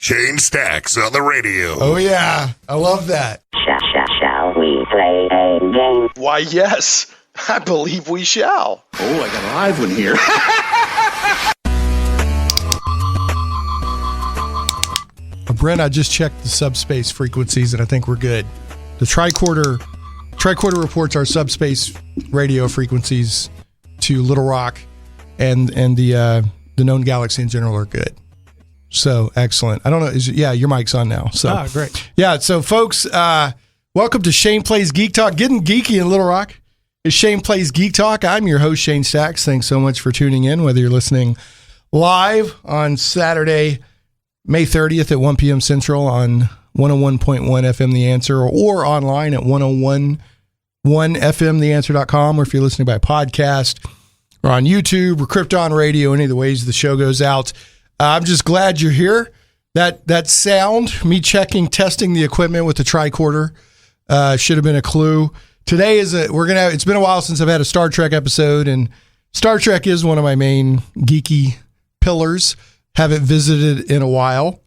Shane Stacks on the radio. Oh, yeah. I love that. Shall we play a game? Why, yes. I believe we shall. Oh, I got a live one here. Brent, I just checked the subspace frequencies, and I think we're good. The tricorder reports our subspace radio frequencies to Little Rock, and the known galaxy in general are good. So excellent. I don't know. Your mic's on now. So Great. Yeah. So folks, welcome to Shane Plays Geek Talk. Getting geeky in Little Rock is Shane Plays Geek Talk. I'm your host, Shane Stacks. Thanks so much for tuning in, whether you're listening live on Saturday, May 30th at 1 p.m. Central on 101.1 FM The Answer, or online at 101.1fmtheanswer.com, or if you're listening by podcast or on YouTube or Krypton Radio, any of the ways the show goes out. I'm just glad you're here. That sound, me testing the equipment with the tricorder, should have been a clue. Today it's been a while since I've had a Star Trek episode, and Star Trek is one of my main geeky pillars. Haven't visited in a while.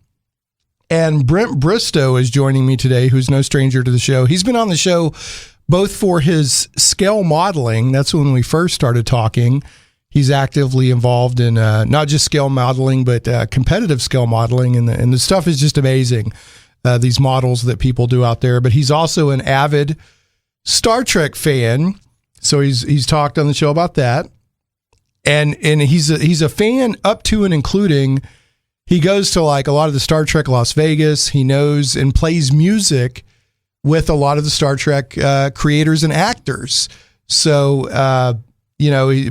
And Brent Bristow is joining me today, who's no stranger to the show. He's been on the show both for his scale modeling. That's when we first started talking. He's actively involved in not just scale modeling, but competitive scale modeling. And the stuff is just amazing, these models that people do out there. But he's also an avid Star Trek fan. So he's talked on the show about that. And he's a fan up to and including, he goes to like a lot of the Star Trek Las Vegas. He knows and plays music with a lot of the Star Trek creators and actors. So,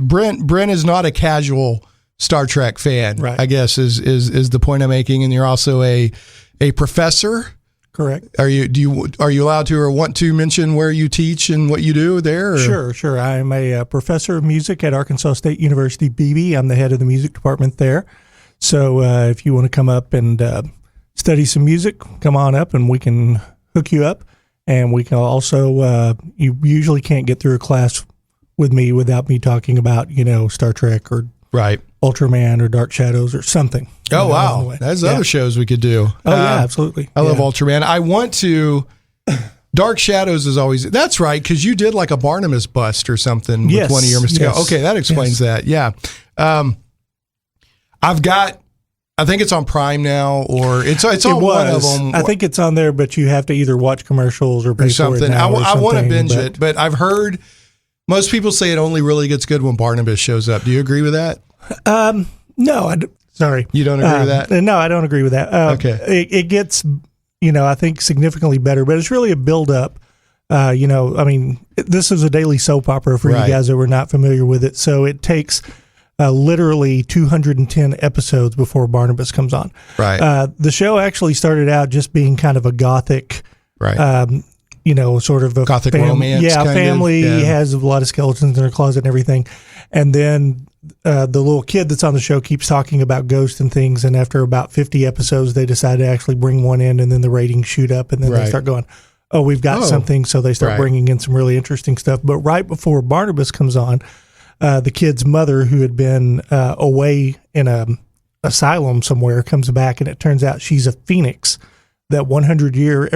Brent is not a casual Star Trek fan, right? I guess is the point I'm making. And you're also a professor. Correct. Are you allowed to or want to mention where you teach and what you do there? Or? Sure. I'm a professor of music at Arkansas State University, BB. I'm the head of the music department there. So if you want to come up and study some music, come on up and we can hook you up. And we can also, you usually can't get through a class with me without me talking about, Star Trek or Ultraman or Dark Shadows or something. Oh, wow. There's other shows we could do. Oh, yeah, absolutely. I love Ultraman. I want to. Dark Shadows is always. That's right, because you did like a Barnabas bust or something with one of your mistakes. Yes. Okay, that explains that. Yeah. I think it's on Prime now, or it's on one of them. I think it's on there, but you have to either watch commercials or pay for it now I want to binge it, but I've heard most people say it only really gets good when Barnabas shows up. Do you agree with that? No, sorry. You don't agree with that? No, I don't agree with that. Okay. It gets, I think significantly better, but it's really a build-up. This is a daily soap opera for you guys that were not familiar with it, so it takes literally 210 episodes before Barnabas comes on. Right. The show actually started out just being kind of a gothic, sort of a gothic romance. Yeah, family has a lot of skeletons in their closet and everything. And then the little kid that's on the show keeps talking about ghosts and things. And after about 50 episodes, they decide to actually bring one in, and then the ratings shoot up, and then they start going, oh, we've got something. So they start bringing in some really interesting stuff. But right before Barnabas comes on, the kid's mother, who had been away in an asylum somewhere, comes back, and it turns out she's a phoenix. That every 100 years,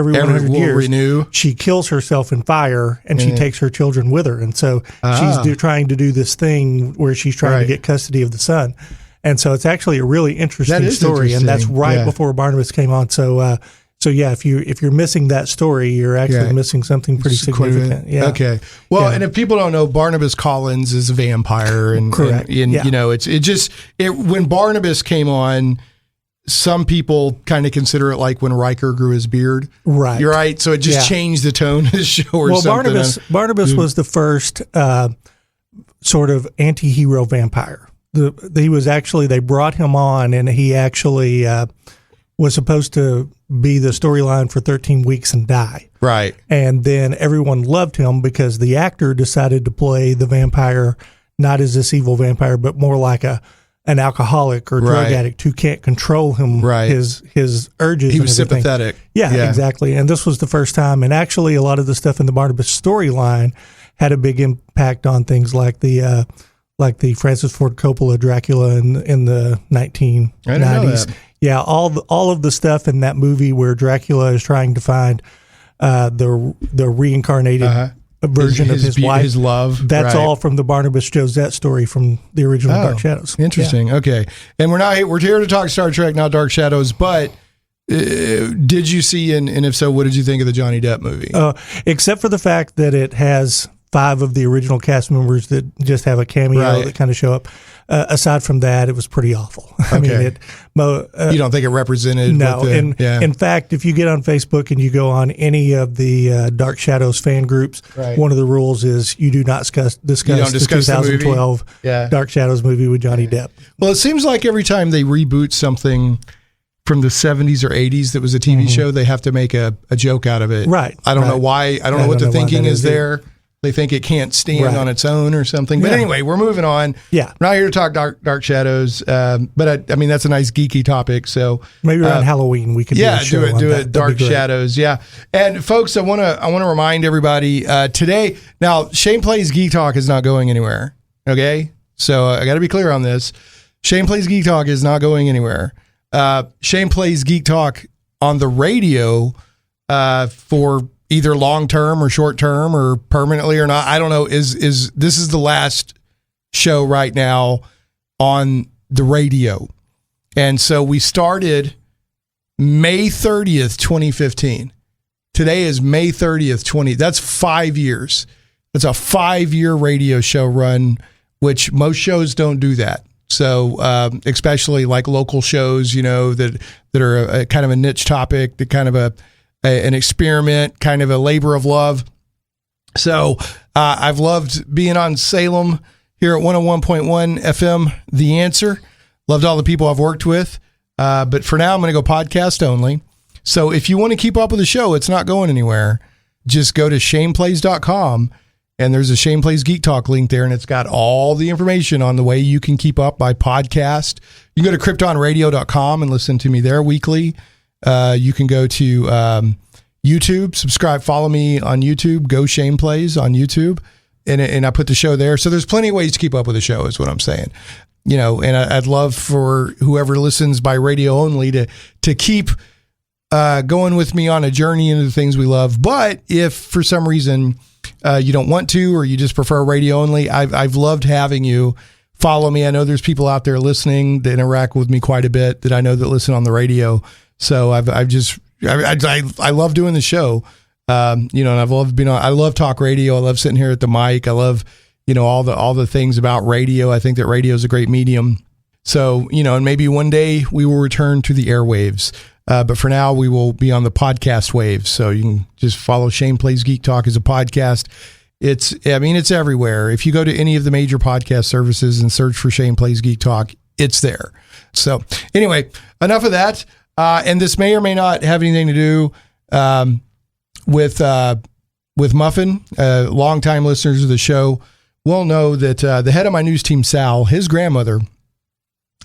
renew. She kills herself in fire, and she takes her children with her. And so she's trying to do this thing where she's trying to get custody of the son. And so it's actually a really interesting story, and that's before Barnabas came on. So if you're missing that story, you're actually missing something pretty significant. Yeah. Okay. Well, and if people don't know, Barnabas Collins is a vampire, and correct. When Barnabas came on, some people kind of consider it like when Riker grew his beard. Right. You're right. So it just changed the tone of the show or something. Barnabas was the first sort of anti-hero vampire. They brought him on, and he actually was supposed to be the storyline for 13 weeks and die. Right. And then everyone loved him because the actor decided to play the vampire not as this evil vampire, but more like an alcoholic or drug addict who can't control him, his urges. He was sympathetic. Yeah, exactly. And this was the first time. And actually, a lot of the stuff in the Barnabas storyline had a big impact on things like the Francis Ford Coppola Dracula in the 1990s. Yeah, all of the stuff in that movie where Dracula is trying to find the reincarnated version of his wife, his love. That's right. all from the Barnabas Josette story from the original Dark Shadows. Interesting. Yeah. Okay, and we're here to talk Star Trek, not Dark Shadows. But did you see and if so, what did you think of the Johnny Depp movie? Except for the fact that it has 5 of the original cast members that just have a cameo that kind of show up. Aside from that, it was pretty awful. I mean, you don't think it represented? No. In fact, if you get on Facebook and you go on any of the Dark Shadows fan groups, one of the rules is you do not discuss the 2012 Dark Shadows movie with Johnny Depp. Well, it seems like every time they reboot something from the 70s or 80s that was a TV show, they have to make a joke out of it. Right. I don't know why. I don't know what the thinking is there. They think it can't stand on its own or something. But anyway, we're moving on. Yeah. We're not here to talk Dark Shadows. But I mean, that's a nice geeky topic. So maybe around Halloween we could do it. Dark Shadows. Yeah. And folks, I want to remind everybody today. Now, Shane Plays Geek Talk is not going anywhere. Okay. So I got to be clear on this. Shane Plays Geek Talk is not going anywhere. Shane Plays Geek Talk on the radio for either long term or short term or permanently or not. I don't know. This is the last show right now on the radio. And so we started May 30th, 2015. Today is May 30th, that's 5 years. It's a 5-year radio show run, which most shows don't do that. So, especially like local shows, that are a kind of a niche topic, that kind of an experiment, kind of a labor of love. So I've loved being on Salem here at 101.1 FM, The Answer. Loved all the people I've worked with. But for now, I'm going to go podcast only. So if you want to keep up with the show, it's not going anywhere. Just go to shaneplays.com and there's a Shane Plays Geek Talk link there, and it's got all the information on the way you can keep up by podcast. You can go to kryptonradio.com and listen to me there weekly. You can go to YouTube, subscribe, follow me on YouTube, Go Shane Plays on YouTube, and I put the show there. So there's plenty of ways to keep up with the show is what I'm saying. And I'd love for whoever listens by radio only to keep going with me on a journey into the things we love. But if for some reason you don't want to, or you just prefer radio only, I've loved having you follow me. I know there's people out there listening that interact with me quite a bit that I know that listen on the radio. So I love doing the show, and I've loved being on. I love talk radio. I love sitting here at the mic. I love, all the things about radio. I think that radio is a great medium. So, and maybe one day we will return to the airwaves. But for now, we will be on the podcast waves. So you can just follow Shane Plays Geek Talk as a podcast. It's everywhere. If you go to any of the major podcast services and search for Shane Plays Geek Talk, it's there. So anyway, enough of that. And this may or may not have anything to do with Muffin. Longtime listeners of the show will know that the head of my news team, Sal, his grandmother,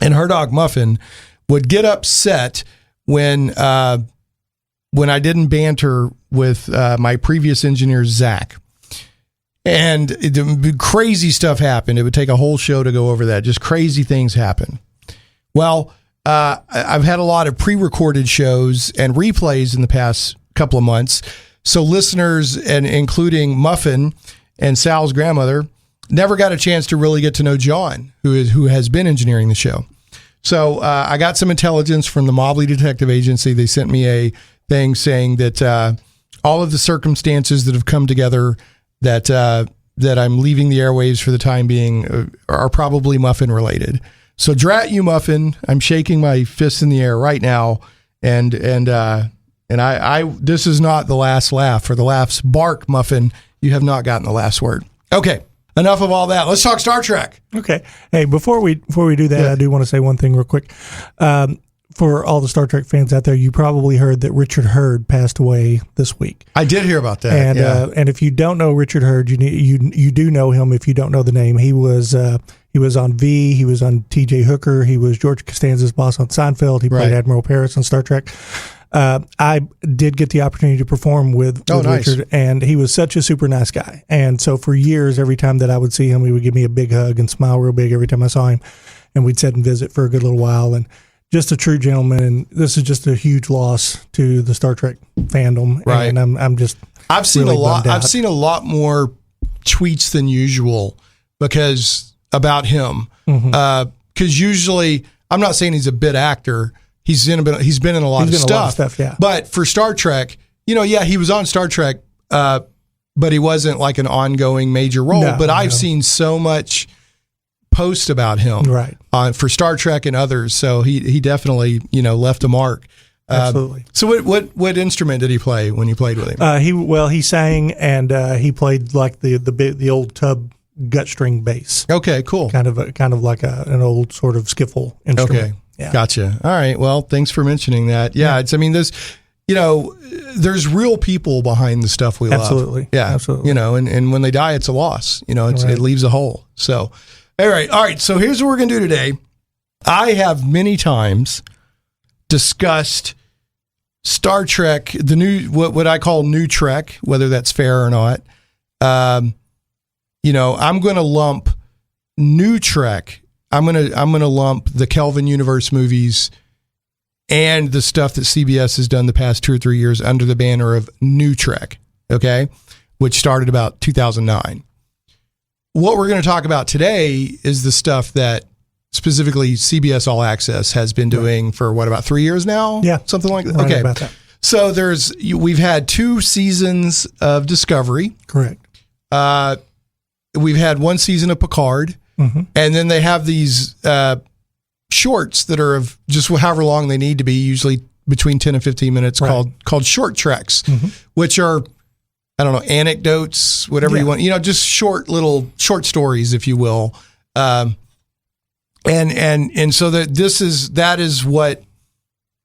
and her dog Muffin would get upset when I didn't banter with my previous engineer, Zach. And crazy stuff happened. It would take a whole show to go over that. Just crazy things happen. Well, I've had a lot of pre-recorded shows and replays in the past couple of months. So listeners, and including Muffin and Sal's grandmother, never got a chance to really get to know John, who has been engineering the show. So I got some intelligence from the Mobley Detective Agency. They sent me a thing saying that all of the circumstances that have come together that I'm leaving the airwaves for the time being are probably Muffin related. So drat you, Muffin. I'm shaking my fists in the air right now. And I this is not the last laugh, or the laughs bark, Muffin. You have not gotten the last word. Okay. Enough of all that. Let's talk Star Trek. Okay. Hey, before we do that, I do want to say one thing real quick. For all the Star Trek fans out there, you probably heard that Richard Hurd passed away this week. I did hear about that. And if you don't know Richard Hurd, you do know him if you don't know the name. He was on V. He was on T.J. Hooker. He was George Costanza's boss on Seinfeld. He played Admiral Paris on Star Trek. I did get the opportunity to perform with Richard, and he was such a super nice guy. And so for years, every time that I would see him, he would give me a big hug and smile real big every time I saw him. And we'd sit and visit for a good little while. And just a true gentleman, and this is just a huge loss to the Star Trek fandom. Right. And I'm just I've seen really a lot. bummed out. I've seen a lot more tweets than usual about him. Because usually, I'm not saying he's a bit actor. He's been in a lot of stuff. Yeah. But for Star Trek, he was on Star Trek, but he wasn't like an ongoing major role. No, but I've seen so much post about him, Right. For Star Trek and others. So he definitely left a mark. Absolutely. So what instrument did he play when you played with him? He sang, and he played like the old tub gut string bass. Okay, cool. Kind of like an old sort of skiffle instrument. Okay, Yeah. gotcha. All right. Well, thanks for mentioning that. Yeah. There's real people behind the stuff we love. Absolutely. Yeah. Absolutely. And when they die, it's a loss. Right. It leaves a hole. So, all right. So here's what we're going to do today. I have many times discussed Star Trek, the new, what I call new Trek, whether that's fair or not. I'm going to lump new Trek. I'm going to lump the Kelvin Universe movies and the stuff that CBS has done the past 2 or 3 years under the banner of new Trek. Okay. Which started about 2009. What we're going to talk about today is the stuff that specifically CBS All Access has been doing for about 3 years now? Yeah. Something like that. Right Okay. about that. So we've had 2 seasons of Discovery. Correct. We've had 1 season of Picard. Mm-hmm. And then they have these shorts that are of just however long they need to be, usually between 10 and 15 minutes, Right. called short treks, Mm-hmm. which are, I don't know, anecdotes, whatever you want, just short stories, if you will. And so that is what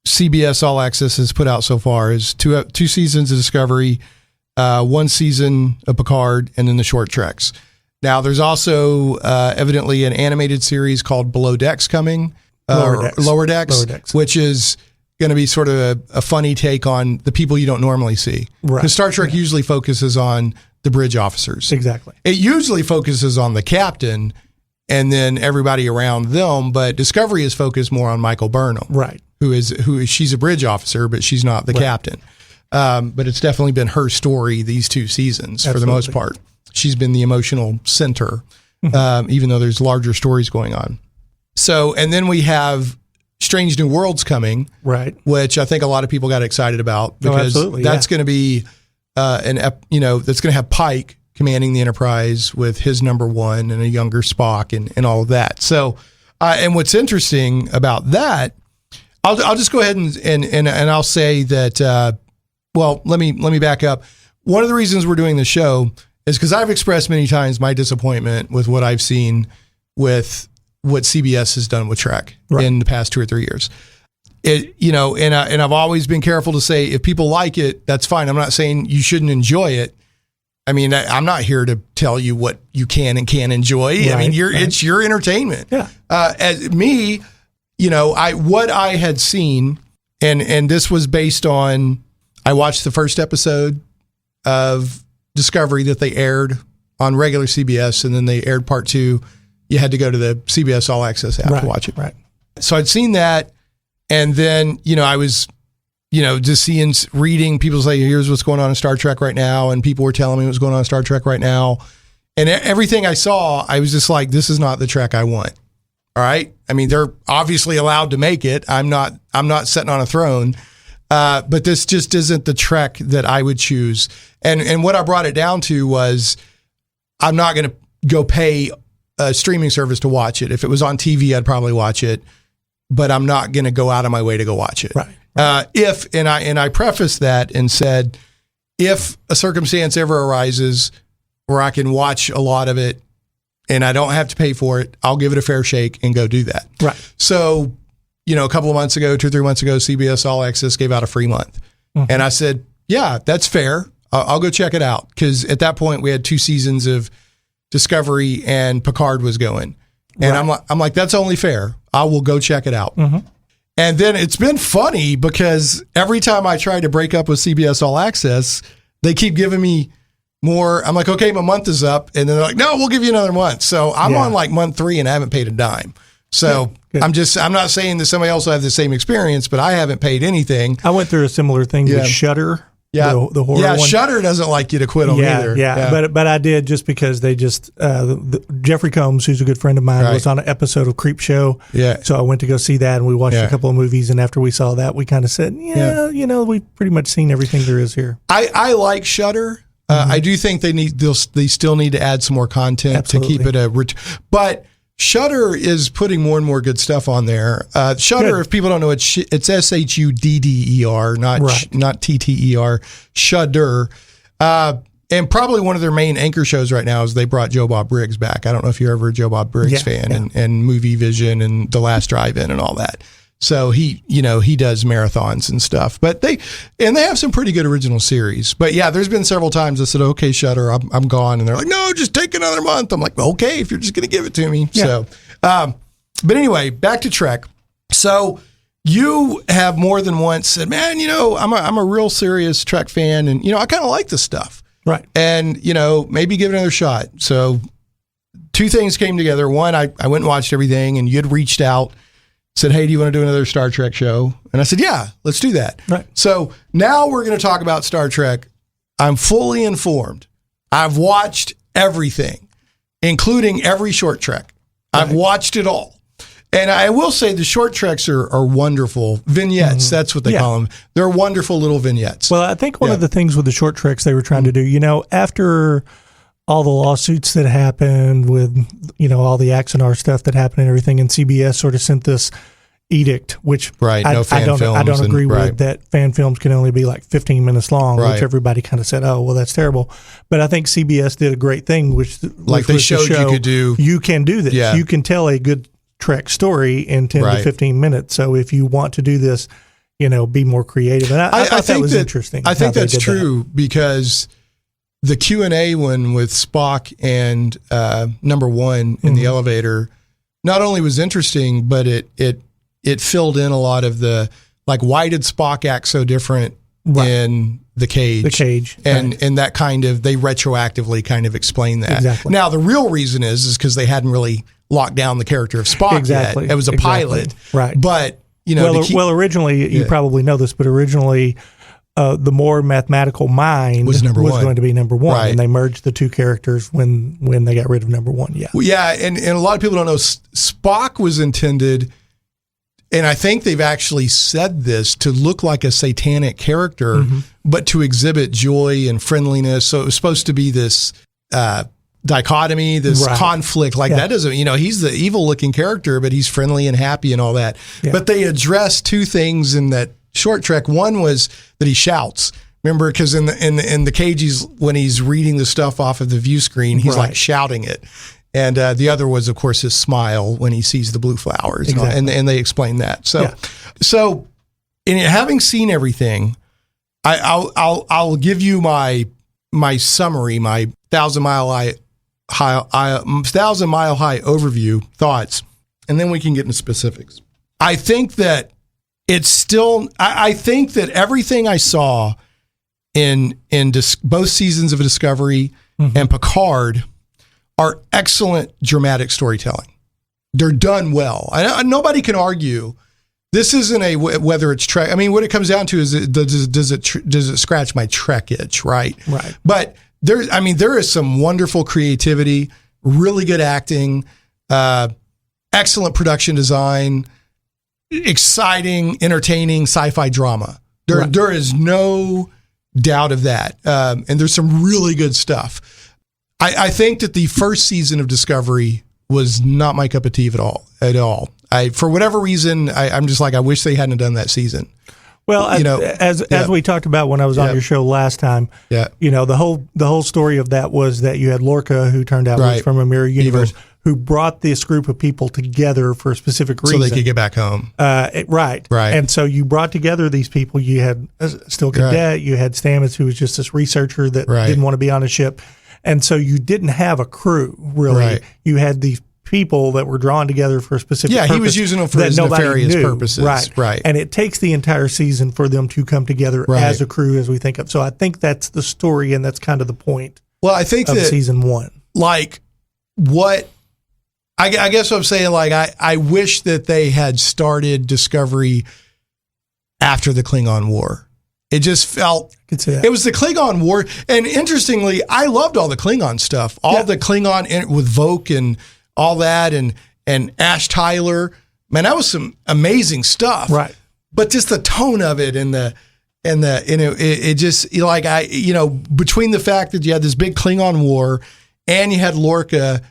CBS All Access has put out so far is two seasons of Discovery, 1 season of Picard, and then the short treks. Now there's also evidently an animated series called Below Decks coming, Lower Decks, which is going to be sort of a funny take on the people you don't normally see. Right. Because Star Trek usually focuses on the bridge officers. Exactly. It usually focuses on the captain and then everybody around them, but Discovery is focused more on Michael Burnham, Right. she's a bridge officer, but she's not the captain. But it's definitely been her story these 2 seasons for the most part. She's been the emotional center, even though there's larger stories going on. So, and then we have Strange New Worlds coming, Right. which I think a lot of people got excited about because that's going to be that's going to have Pike commanding the Enterprise with his number 1 and a younger Spock and all of that. So, and what's interesting about that, I'll just go ahead and I'll say that. Let me back up. One of the reasons we're doing the show is because I've expressed many times my disappointment with what I've seen with what CBS has done with Trek in the past 2 or 3 years. And I've always been careful to say if people like it, that's fine. I'm not saying you shouldn't enjoy it. I mean, I'm not here to tell you what you can and can't enjoy. Right, I mean, it's your entertainment. Yeah. As me, what I had seen, and this was based on, I watched the first episode of Discovery that they aired on regular CBS, and then they aired part 2. You had to go to the CBS All Access app to watch it. Right. So I'd seen that, and then I was, just reading people say, here's what's going on in Star Trek right now, and people were telling me what's going on in Star Trek right now, and everything I saw, I was just like, this is not the Trek I want. All right, I mean, they're obviously allowed to make it. I'm not sitting on a throne. But this just isn't the Trek that I would choose. And what I brought it down to was I'm not going to go pay a streaming service to watch it. If it was on TV, I'd probably watch it, but I'm not going to go out of my way to go watch it. Right. I prefaced that and said, if a circumstance ever arises where I can watch a lot of it and I don't have to pay for it, I'll give it a fair shake and go do that. Right. So, a couple of months ago, 2 or 3 months ago, CBS All Access gave out a free month. Mm-hmm. And I said, yeah, that's fair. I'll go check it out. Because at that point, we had 2 seasons of Discovery and Picard was going. And I'm like, that's only fair. I will go check it out. Mm-hmm. And then it's been funny because every time I try to break up with CBS All Access, they keep giving me more. I'm like, okay, my month is up. And then they're like, no, we'll give you another month. So I'm on like month 3 and I haven't paid a dime. So Good. I'm not saying that somebody else will have the same experience, but I haven't paid anything. I went through a similar thing with Shudder. Yeah, the horror one. Shudder doesn't like you to quit them either. Yeah. But I did just because they just Jeffrey Combs, who's a good friend of mine, was on an episode of Creep Show. Yeah. So I went to go see that, and we watched a couple of movies. And after we saw that, we kind of said, we've pretty much seen everything there is here. I like Shudder. I do think they still need to add some more content to keep it but Shudder is putting more and more good stuff on there. Shudder, if people don't know, it's SHUDDER, not TTER. Shudder. And probably one of their main anchor shows right now is they brought Joe Bob Briggs back. I don't know if you're ever a Joe Bob Briggs fan and Movie Vision and The Last Drive-In and all that. So he does marathons and stuff, but they have some pretty good original series. But yeah, there's been several times I said, okay, Shudder, I'm gone. And they're like, no, just take another month. I'm like, well, okay, if you're just going to give it to me. Yeah. So, but anyway, back to Trek. So you have more than once said, man, I'm a real serious Trek fan. And, I kind of like this stuff. Right. And, maybe give it another shot. So 2 things came together. One, I went and watched everything, and you had reached out, said, hey, do you want to do another Star Trek show? And I said, yeah, let's do that. Right. So now we're going to talk about Star Trek. I'm fully informed. I've watched everything, including every short Trek. Right. I've watched it all. And I will say the short Treks are wonderful vignettes. Mm-hmm. That's what they call them. They're wonderful little vignettes. Well, I think one of the things with the short Treks they were trying to do, after all the lawsuits that happened with, all the Axonar stuff that happened and everything, and CBS sort of sent this edict, which I don't agree with, that fan films can only be like 15 minutes long, which everybody kind of said, oh, well, that's terrible. But I think CBS did a great thing, which they showed you could do. You can do this. Yeah. You can tell a good Trek story in 10 to 15 minutes. So if you want to do this, be more creative. And I thought that was interesting. I think that's true because the Q&A one with Spock and number one in the elevator not only was interesting, but it filled in a lot of the, like, why did Spock act so different in the cage? The cage. And that kind of, they retroactively kind of explain that. Exactly. Now, the real reason is because they hadn't really locked down the character of Spock yet. It was a pilot. Right. But, originally, you probably know this, but originally, the more mathematical mind was going to be number one, right. And they merged the 2 characters when they got rid of number one. Yeah, well, yeah, and a lot of people don't know Spock was intended, and I think they've actually said this, to look like a satanic character, but to exhibit joy and friendliness. So it was supposed to be this dichotomy, this conflict. Like that doesn't, he's the evil looking character, but he's friendly and happy and all that. Yeah. But they addressed 2 things in that short Trek. One was that he shouts. Remember, because in the cage, when he's reading the stuff off of the view screen, he's like shouting it. And the other was, of course, his smile when he sees the blue flowers. Exactly. And they explained that. So in having seen everything, I'll give you my summary, my 1,000-mile high overview thoughts, and then we can get into specifics. I think that I think that everything I saw in both seasons of Discovery and Picard are excellent dramatic storytelling. They're done well. Nobody can argue. This isn't whether it's Trek. I mean, what it comes down to is does it scratch my Trek itch, right? Right. But there is some wonderful creativity, really good acting, excellent production design, exciting, entertaining sci-fi drama. There is no doubt of that. And there's some really good stuff. I think that the first season of Discovery was not my cup of tea at all. For whatever reason, I'm just like, I wish they hadn't done that season. Well, as we talked about when I was on your show last time, the whole story of that was that you had Lorca, who turned out was from a mirror universe, who brought this group of people together for a specific reason. So they could get back home. Right. And so you brought together these people. You had Still Cadet, you had Stamets, who was just this researcher that didn't want to be on a ship. And so you didn't have a crew, really. Right. You had these people that were drawn together for a specific purpose. Yeah, he was using them for his nefarious purposes. Right. And it takes the entire season for them to come together as a crew, as we think of. So I think that's the story, and that's kind of the point I think of season 1. Like, what I guess what I'm saying, like, I wish that they had started Discovery after the Klingon War. It just felt, it was the Klingon War. And interestingly, I loved all the Klingon stuff, all the Klingon with Voke and all that, and Ash Tyler. Man, that was some amazing stuff. Right. But just the tone of it and it just, like, between the fact that you had this big Klingon War and you had Lorca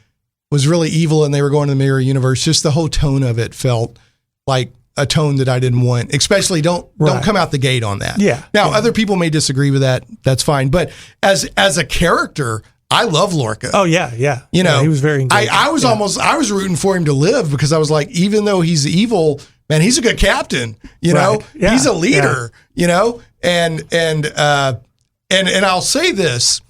was really evil and they were going to the mirror universe, just the whole tone of it felt like a tone that I didn't want, especially don't come out the gate on that. Yeah. Now, other people may disagree with that. That's fine. But as a character, I love Lorca. Oh yeah. Yeah. He was very engaging. I was rooting for him to live, because I was like, even though he's evil, man, he's a good captain, know, Yeah. he's a leader, and I'll say this,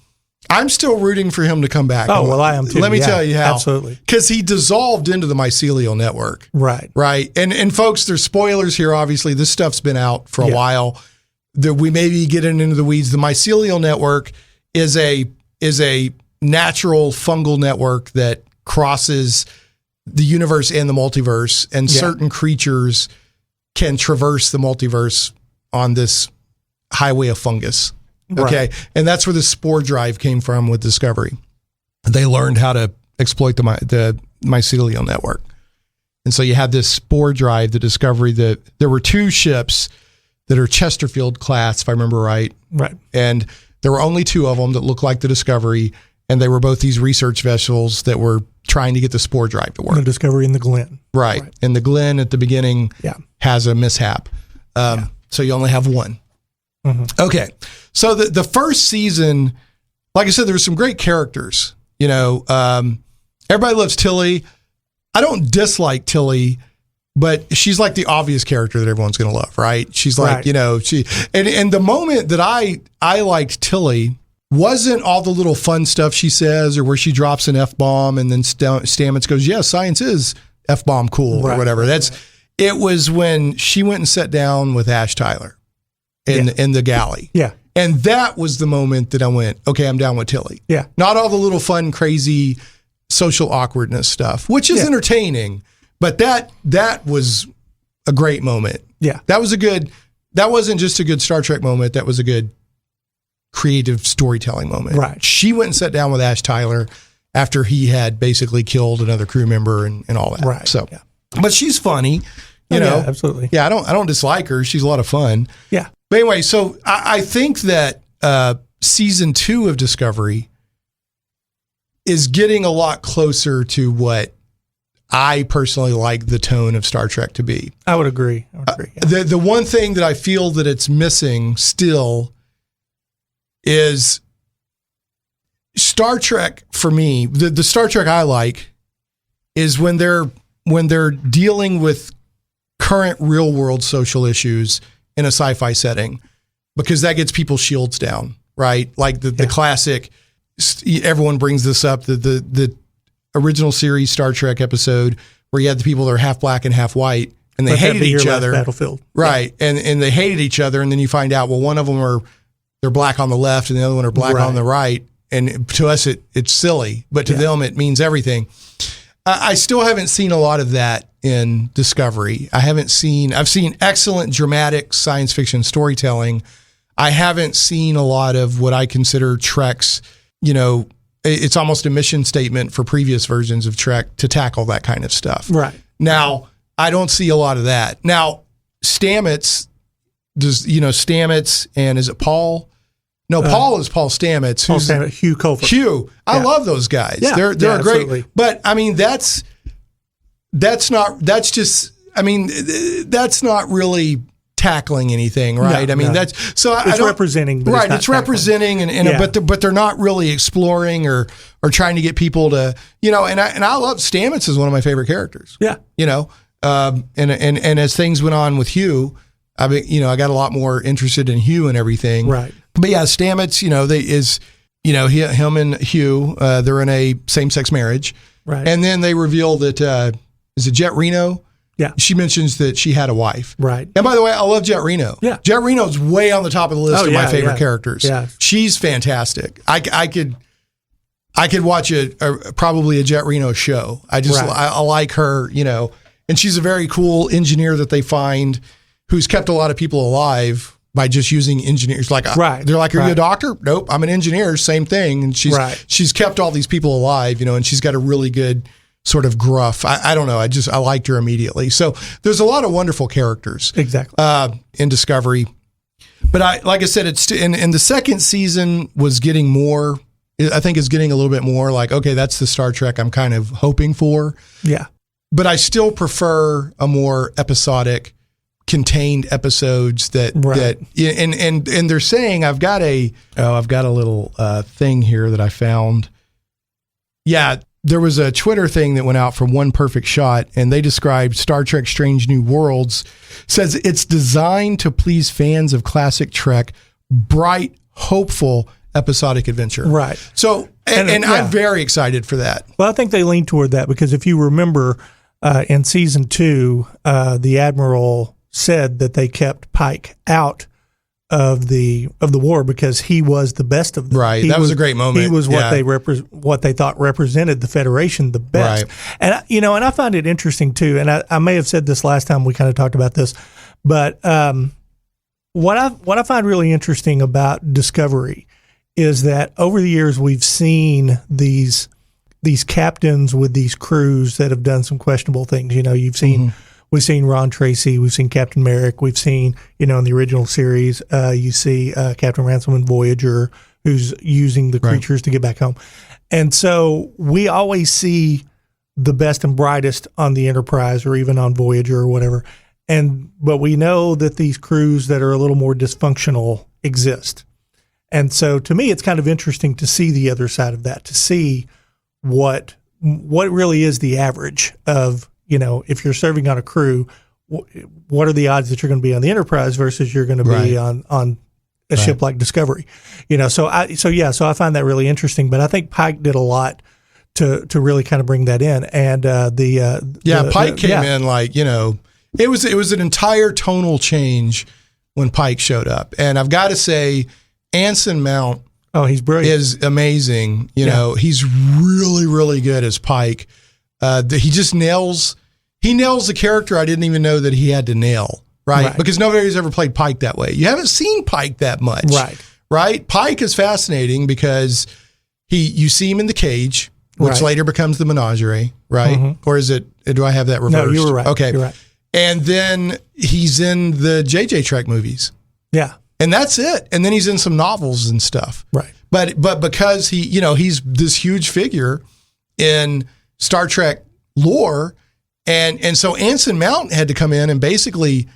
I'm still rooting for him to come back. Oh, well, I am too. Let me tell you how. Absolutely. Because he dissolved into the mycelial network. Right. Right. And folks, there's spoilers here. Obviously, this stuff's been out for a while. We may be getting into the weeds. The mycelial network is a natural fungal network that crosses the universe and the multiverse, and certain creatures can traverse the multiverse on this highway of fungus. Okay. Right. And that's where the spore drive came from with Discovery. They learned how to exploit the mycelial network. And so you have this spore drive, the Discovery, there were 2 ships that are Chesterfield class, if I remember right. Right. And there were only 2 of them that looked like the Discovery. And they were both these research vessels that were trying to get the spore drive to work. The Discovery and the Glenn. Right. And the Glenn at the beginning has a mishap. So you only have 1. Mm-hmm. Okay. So the first season, like I said, there were some great characters. Everybody loves Tilly. I don't dislike Tilly, but she's like the obvious character that everyone's going to love, right? She's like, she, and the moment that I liked Tilly wasn't all the little fun stuff she says, or where she drops an F-bomb and then Stamets goes, yeah, science is F-bomb cool, or whatever. It was when she went and sat down with Ash Tyler in the galley. Yeah. And that was the moment that I went, okay, I'm down with Tilly. Yeah. Not all the little fun, crazy social awkwardness stuff, which is entertaining, but that was a great moment. Yeah. That wasn't just a good Star Trek moment. That was a good creative storytelling moment. Right. She went and sat down with Ash Tyler after he had basically killed another crew member and all that. Right. So, but she's funny, you know. Yeah, absolutely. Yeah. I don't dislike her. She's a lot of fun. Yeah. But anyway, so I think that season 2 of Discovery is getting a lot closer to what I personally like the tone of Star Trek to be. I would agree. The one thing that I feel that it's missing still is Star Trek for me. The Star Trek I like is when they're dealing with current real world social issues in a sci-fi setting, because that gets people's shields down, right? Like the classic, everyone brings this up, the original series Star Trek episode where you had the people that are half black and half white, and they hated each other. Battlefield. Right. Yeah. And they hated each other. And then you find out, well, one of them they're black on the left and the other one are black on the right. And to us, it's silly, but to them, it means everything. I still haven't seen a lot of that in Discovery. I've seen excellent dramatic science fiction storytelling. I haven't seen a lot of what I consider Trek's, it's almost a mission statement for previous versions of Trek to tackle that kind of stuff. Right. Now, I don't see a lot of that. Now, Stamets, Stamets and is it Paul? No, Paul is Paul Stamets. Hugh Cofer. Hugh. I love those guys. Yeah. They're great. Absolutely. But I mean, that's not really tackling anything, right? It's representing, but right. It's representing, but they're not really exploring or trying to get people to, and I love Stamets is one of my favorite characters. Yeah. And as things went on with Hugh, I got a lot more interested in Hugh and everything. Right. But yeah, Stamets, him and Hugh, they're in a same-sex marriage. Right. And then they reveal that, is it Jet Reno? Yeah. She mentions that she had a wife. Right. And by the way, I love Jet Reno. Yeah. Jet Reno's way on the top of the list of my favorite characters. Yeah. She's fantastic. I I could watch probably a Jet Reno show. I like her, and she's a very cool engineer that they find who's kept a lot of people alive by just using engineers. Like, they're like, are you a doctor? Nope, I'm an engineer. Same thing. And she's kept all these people alive, and she's got a really good sort of gruff. I don't know. I liked her immediately. So there's a lot of wonderful characters. Exactly. In Discovery. But like I said, and the second season was getting more, I think it's getting a little bit more like, okay, that's the Star Trek I'm kind of hoping for. Yeah. But I still prefer a more episodic, contained episodes and they're saying I've got a little thing here that I found. Yeah, there was a Twitter thing that went out from One Perfect Shot, and they described Star Trek Strange New Worlds, says it's designed to please fans of classic Trek, bright, hopeful, episodic adventure. Right. So, and I'm very excited for that. Well, I think they lean toward that because if you remember in season 2, the Admiral said that they kept Pike out of the war because he was the best of them. Right. That was a great moment. He was what they thought represented the Federation the best. Right. And and I find it interesting too. And I may have said this last time we kind of talked about this, but what I find really interesting about Discovery is that over the years we've seen these captains with these crews that have done some questionable things. You've seen. Mm-hmm. We've seen Ron Tracy. We've seen Captain Merrick. We've seen, in the original series, you see Captain Ransom and Voyager, who's using the creatures to get back home. And so we always see the best and brightest on the Enterprise or even on Voyager or whatever. But we know that these crews that are a little more dysfunctional exist. And so to me, it's kind of interesting to see the other side of that, to see what really is the average of, if you're serving on a crew, what are the odds that you're going to be on the Enterprise versus you're going to be on a ship like Discovery? So I find that really interesting. But I think Pike did a lot to really kind of bring that in. And Pike came in like it was an entire tonal change when Pike showed up. And I've got to say, Anson Mount, he's brilliant, is amazing. He's really, really good as Pike. He just nails the character I didn't even know that he had to nail, right? Because nobody's ever played Pike that way. You haven't seen Pike that much, right? Pike is fascinating because you see him in the cage, which later becomes the menagerie, right? Mm-hmm. Or is it? Do I have that reversed? No, you were right. Okay, you're right. And then he's in the JJ Trek movies, and that's it. And then he's in some novels and stuff, right? But because he's this huge figure in Star Trek lore, and so Anson Mount had to come in and basically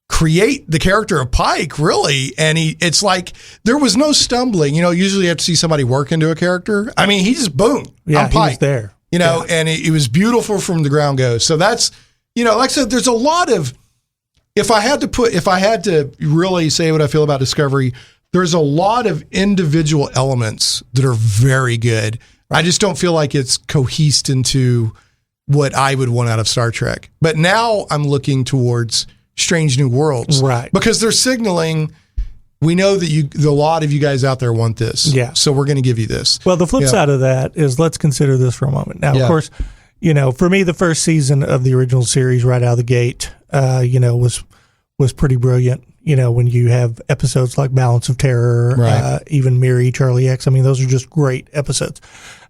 create the character of Pike, really. And it's like there was no stumbling. Usually you have to see somebody work into a character. I mean, he just boom, I'm Pike. He was there. And it was beautiful from the ground go. So that's like I said, there's a lot of if I had to really say what I feel about Discovery, there's a lot of individual elements that are very good. I just don't feel like it's cohesed into what I would want out of Star Trek. But now I'm looking towards Strange New Worlds. Right. Because they're signaling, we know that a lot of you guys out there want this. Yeah. So we're going to give you this. Well, the flip side of that is let's consider this for a moment. Now, of course, for me, the first season of the original series right out of the gate, was pretty brilliant. When you have episodes like Balance of Terror, even Miri, Charlie X. I mean, those are just great episodes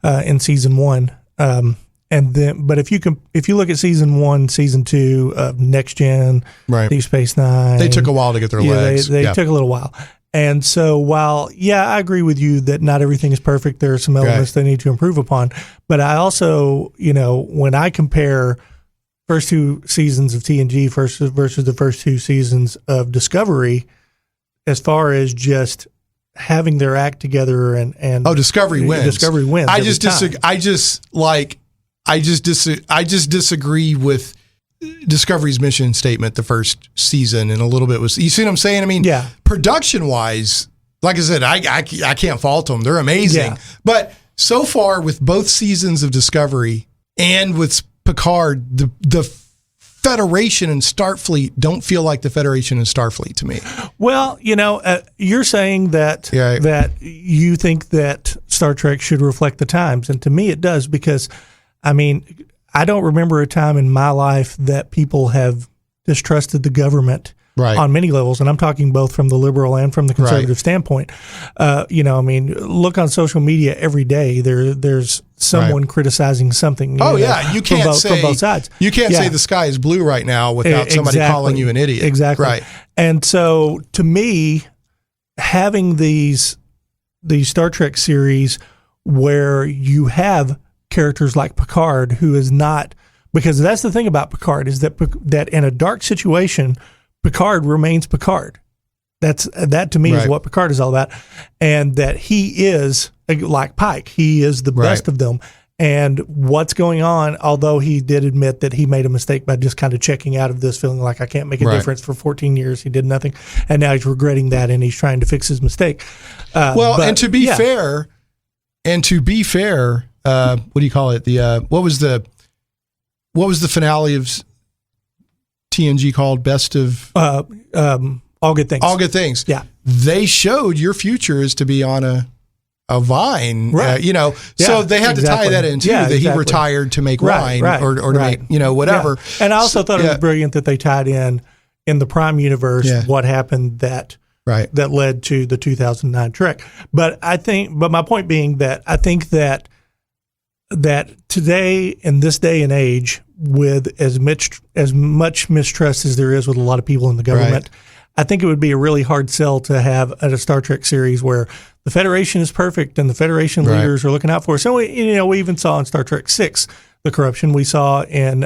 in season 1. But if you look at season 1, season 2 of Next Gen, Deep Space Nine, they took a while to get their legs. They took a little while. And so while, I agree with you that not everything is perfect, there are some elements they need to improve upon. But I also, when I compare first 2 seasons of TNG versus the first 2 seasons of Discovery, as far as just having their act together and Discovery wins. Discovery wins. I just disagree with Discovery's mission statement the first season, and a little bit was, you see what I'm saying? I mean, production wise, like I said, I can't fault them. They're amazing. Yeah. But so far with both seasons of Discovery and with Picard, the Federation and Starfleet don't feel like the Federation and Starfleet to me. Well, you're saying that that you think that Star Trek should reflect the times, and to me it does, because, I mean, I don't remember a time in my life that people have distrusted the government on many levels, and I'm talking both from the liberal and from the conservative standpoint. I mean, look on social media every day. There's someone criticizing something. You can't say from both sides. You can't say the sky is blue right now without somebody calling you an idiot. Exactly. Right. And so, to me, having these Star Trek series where you have characters like Picard, who is not, because that's the thing about Picard, is that in a dark situation, Picard remains Picard. That to me is what Picard is all about, and that he is like Pike. He is the best of them. And what's going on? Although he did admit that he made a mistake by just kind of checking out of this, feeling like I can't make a difference. For 14 years, he did nothing, and now he's regretting that, and he's trying to fix his mistake. And to be fair, what do you call it? What was the finale of TNG called? Best of All Good Things. All Good Things. Yeah. They showed your future is to be on a vine, right? So they had to tie that in too. That he retired to make wine, or to make whatever. Yeah. And I also thought it was brilliant that they tied in the Prime universe what happened that led to the 2009 Trek. But my point being that I think that today, in this day and age, with as much mistrust as there is with a lot of people in the government, I think it would be a really hard sell to have a Star Trek series where the Federation is perfect and the Federation leaders are looking out for us. So we even saw in Star Trek VI the corruption. We saw in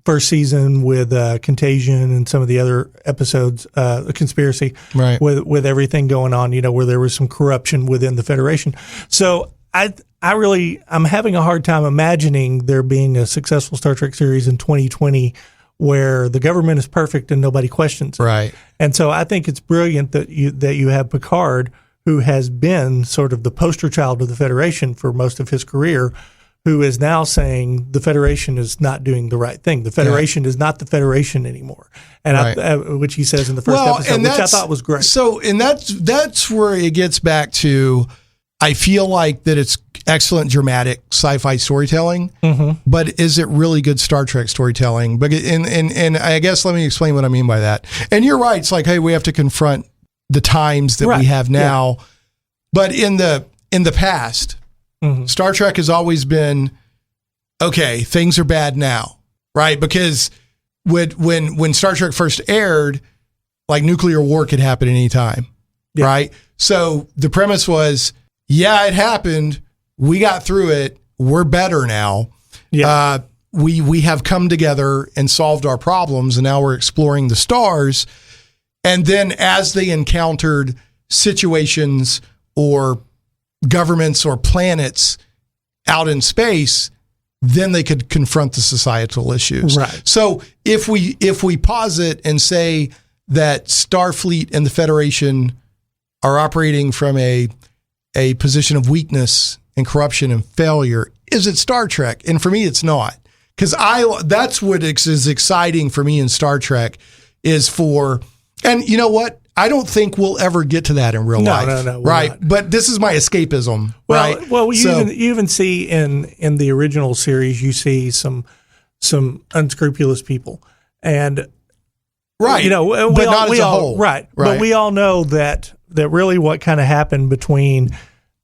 first season with Contagion and some of the other episodes, the conspiracy, with everything going on, where there was some corruption within the Federation. So I'm having a hard time imagining there being a successful Star Trek series in 2020 where the government is perfect and nobody questions it. Right. And so I think it's brilliant that you have Picard, who has been sort of the poster child of the Federation for most of his career, who is now saying the Federation is not doing the right thing. The Federation is not the Federation anymore, and which he says in the first episode, which I thought was great. So, and that's where it gets back to. I feel like that it's excellent dramatic sci-fi storytelling, but is it really good Star Trek storytelling? But and I guess let me explain what I mean by that. And you're right. It's like, hey, we have to confront the times that we have now. Yeah. But in the past, Star Trek has always been, okay, things are bad now, right? Because when Star Trek first aired, like nuclear war could happen at any time, right? So the premise was, yeah, it happened. We got through it. We're better now. Yeah. We have come together and solved our problems, and now we're exploring the stars. And then as they encountered situations or governments or planets out in space, then they could confront the societal issues. Right. So if we pause it and say that Starfleet and the Federation are operating from a position of weakness and corruption and failure, is it Star Trek? And for me, it's not. Because that's what is exciting for me in Star Trek and you know what? I don't think we'll ever get to that in real life. No, right? Not. But this is my escapism, right? Well, you even see in the original series, you see some unscrupulous people, and but not as a whole, right? But we all know that really what kind of happened between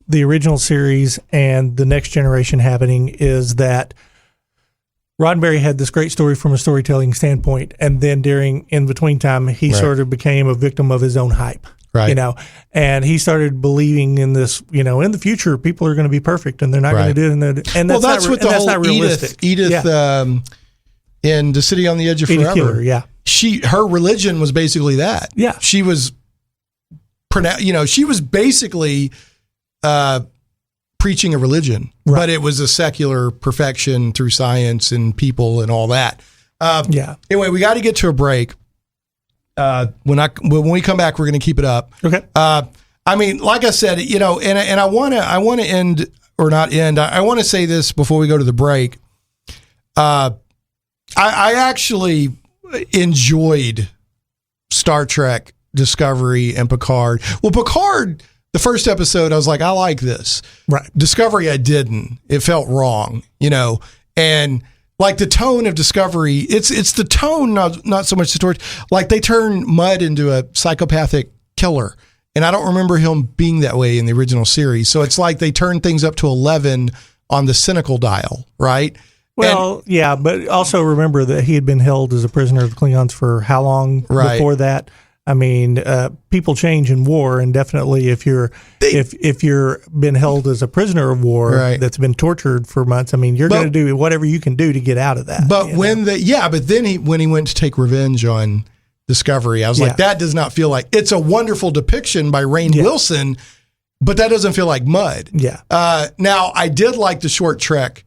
the original series and the Next Generation happening is that Roddenberry had this great story from a storytelling standpoint, and then in between time, he sort of became a victim of his own hype, and he started believing in this, in the future, people are going to be perfect and they're not going to do it. And that's not realistic. Edith in The City on the Edge of Forever. Killer, her religion was basically that. Yeah. She was, she was basically preaching a religion, but it was a secular perfection through science and people and all that. Anyway, we got to get to a break. When we come back, we're going to keep it up. Okay. I mean, like I said, and I want to end or not end. I want to say this before we go to the break. I actually enjoyed Star Trek Discovery and Picard. Well, Picard, the first episode, I was like, I like this. Right. Discovery, I didn't. It felt wrong, and like the tone of Discovery, it's the tone, not so much the story. Like they turn Mudd into a psychopathic killer. And I don't remember him being that way in the original series. So it's like they turned things up to 11 on the cynical dial, right? Well, yeah, but also remember that he had been held as a prisoner of the Klingons for how long before that? I mean, people change in war, and definitely if you're been held as a prisoner of war that's been tortured for months, I mean, you're going to do whatever you can do to get out of that. But when when he went to take revenge on Discovery, I was like, that does not feel like it's a wonderful depiction by Rainn Wilson, but that doesn't feel like Mudd. Yeah. Now I did like the short trek